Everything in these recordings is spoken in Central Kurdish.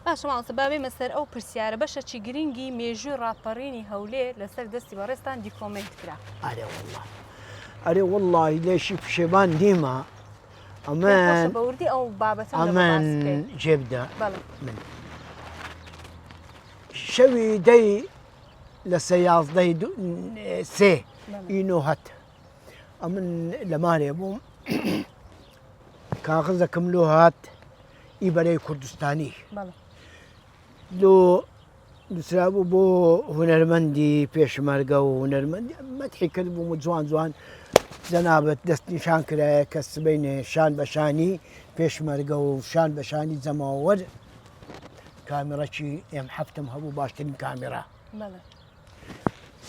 باشە ماوەسە بابێ مەسەر ئەو پرسیارە بەشەکی گرنگی مێژووی ڕاپەڕینی هەولێر لەسەر دەستی بەڕێستان دیکۆمنت کرا. ئەرێ وەڵڵاهی لێشی پشێبان دیمە ئەمە بەوردی ئەو بابەتە ئەمن جێبدا من شەوی دەی لە سەیازدەی سێ ئینۆ هەت ئەمن لە مارێ بووم کاغزەکەم لۆ هات ئی بەرەی کوردستانی دووسرا بوو بۆ هونەرمەندی پێشمەرگە و هونەرمەندی مەتحی کرد بووم و جوان جوان جەنابەت دەست نیشان کرایە کە سبەینێ شان بەشانی پێشمەرگە و شان بەشانی جەماوەر کامێرەکی M7 هەبوو باشترین کامێرە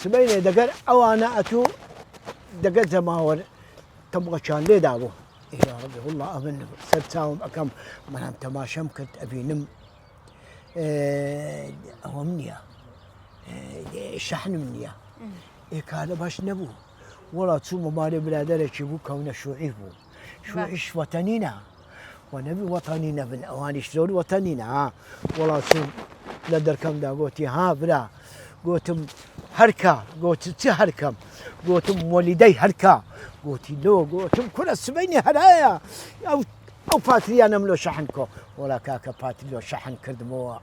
سبەینێ دەگەر ئەوانە ئەتوو دەگەر جەماوەر تەمبڵەکیان لێدا بوو والله ئەمن سەر چاوم ئەەکەم منام تەماشەم کرد ئەبینم ئەوەم نییە شەحنم نییە ئێکارە باش نەبوو وەڵا چوومە مارێ برادەرێکی بوو کەونە شوعی بوو شوعیش وەتەنینە وەنەبی وەتانی نەبن ئەوانیش زۆر وەتەنینە وەڵا چوون لە دەرکەمدا گوتی ها برا گوتم هەرکە گوتی چی هەرکەم گوتم وەلیدەی هەرکە گوتی لۆ گوتم کورە سبەینی هەرایە ئەو پاتریانم لۆ شەحن کۆ وەڵا کاکە پاتری لۆ شەحن کردمەوە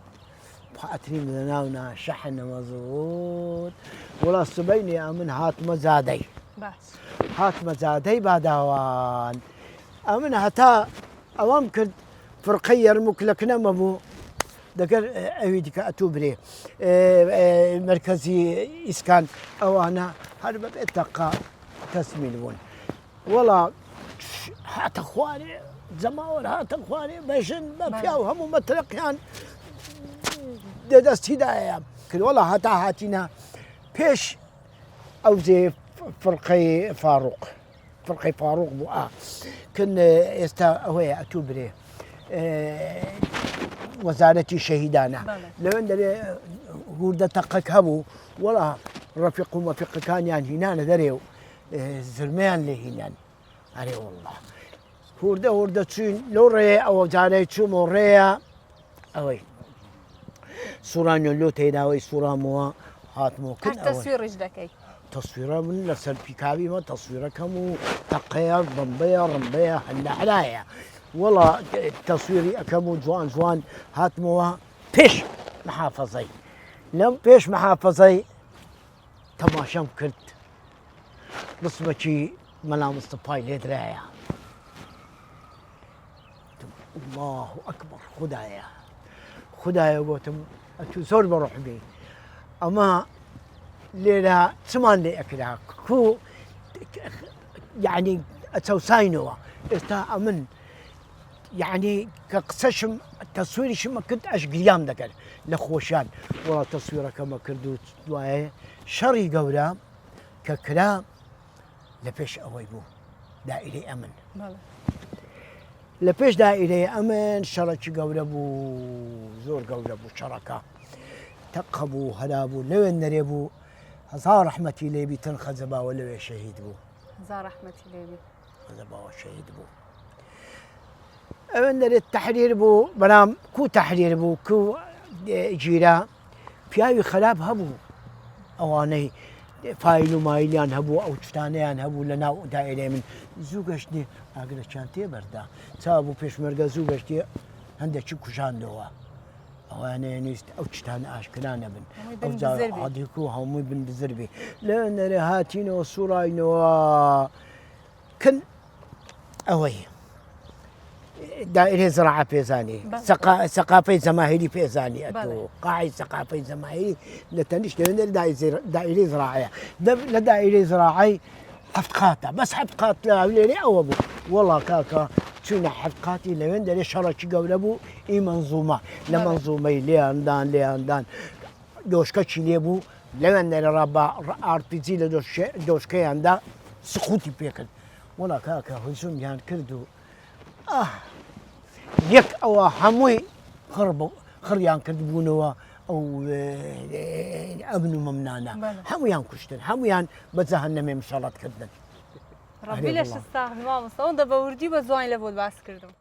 پاتریم لە ناونا شەحنەوە زۆر وەڵا سبەینێ ئەمن هاتمە زادەی هاتمە زادەی باداوان ئەمن هەتا ئەوەم کرد فرقەی یەرموکلەکنەمە بوو دەگەر ئەوی دیکە ئەتوو برێ مرکزی ئیسکان ئەوانە هەر بەبێت دەقا تەسمیل بوون وەڵا هاتە خوارێ جەماوەر هاتە خوارێ بەژن بە پیا و هەموو مەترەقیان دەدەستیدایە کرد وەڵا هەتا هاتینە پێش ئەو جێ فرقەی فاڕوق بوو کن ئێستا ئەوەیە ئەتوو برێ وەزارەتی شەهیدانە لەوێن دەرێ هوردە تەقەک هەبوو وەڵا ڕەفیق و مەفیقەکانیان هینانە دەرێ و زرمەیان لێ هینان ئەرێ وەڵڵا هوردە چوین لەو ڕێ ئەوە جارەی چوومە ڕێیە ئەوەی سوورانیۆ لۆ تێداوەی سوورامەوە هاتمەوە کرد تەسویڕش دەکەی تەسویرە من لەسەر پیکاویمە تەسویرەکەم و تەقەیە بەمبەیە ڕمبەیە هەندەحرایە وەڵا تەسویری ئەەکەم و جوان جوان هاتمەوە پێش محافەزەی لەم پێش محافەزەی تەماشەم کرد ڕسمەکی مەلا مستەفای لێدرایە الله ئەکبەر خودایە گوتم ئەتوو زۆر بەڕۆح بێ ئەمە لێرە چمان لێ ئەکرا کو یعنی ئەچەوساینەوە ئێستا ئەمن یعنی کە قسەشم تەسویریشمە کرد ئەش گریام دەکرد لە خۆشیان وەڵا تەسویرەکەمە کرد و دوایە شەڕی گەورە کە کرا لە پێش ئەوەی بوو دائیرەی ئەمن لە پێش دائیرەی ئەمن شەڕێکی گەورە بوو زۆر گەورە بوو شەڕەکە تەقە بوو هەرا بوو لەوێن نەرێ بوو هەزار ڕەحمەتی لێبی تەن خەزەباوە لەوێ شەهید بوو خەزەباوە شەهید بوو ئەوێن دەرێت تەحریر بوو بەرام کو تەحریر بوو کو گیرە پیاوی خەراب هەبوو ئەوانەی فایل و مایلیان هەبوو ئەو شتانەیان هەبوو لە ناو دائیرەی من زوو گەشتێ ئاگرەکیان تێبەردا چاو بوو پێشمەرگە زوو گەشتێ هەندێکی کوژاندەوە ئەوانەیە نیست ئەو شتانە ئاشکرا نەبن عادیک و هەمووی بن بزربی لە نەرێ هاتینەوە سوڕاینەوە کن ئەوەی دائیرەی زراعە پێزانی سەقافەی جەماهیری پێزانی ئەتۆ قاعی سەقافەی جەماهیری لە تەنیشت لەوێنەر دائیرەی زراعەیە لە دائیرەی زراعەی هەفت قاتە بەس هەفت قات لە لێرەی ئەوە بوو وەڵا کاکە چوونە هەفت قاتی لەوێن دەرێ شەڕێکی گەورە بوو ئی مەنزومە لە مەنزومەی لێیاندان دۆشکەکی لێ بوو لەوێن دەرێ ڕابە ئارپیجی لە دۆشکەیاندا سقوتی پێکرد وەڵا کاکە هجوومیان کرد و یەک ئەوە هەمووی خڕیان کرد بوونەوە ئەو ئەبن و مەمنانە هەمویان کوشتن هەمویان بە جەهەنەمێ مشەڵەت کردن ڕەبی لە شستا مامۆستا ئەوەندە بە وردی بە جوان لە بۆت باس کردم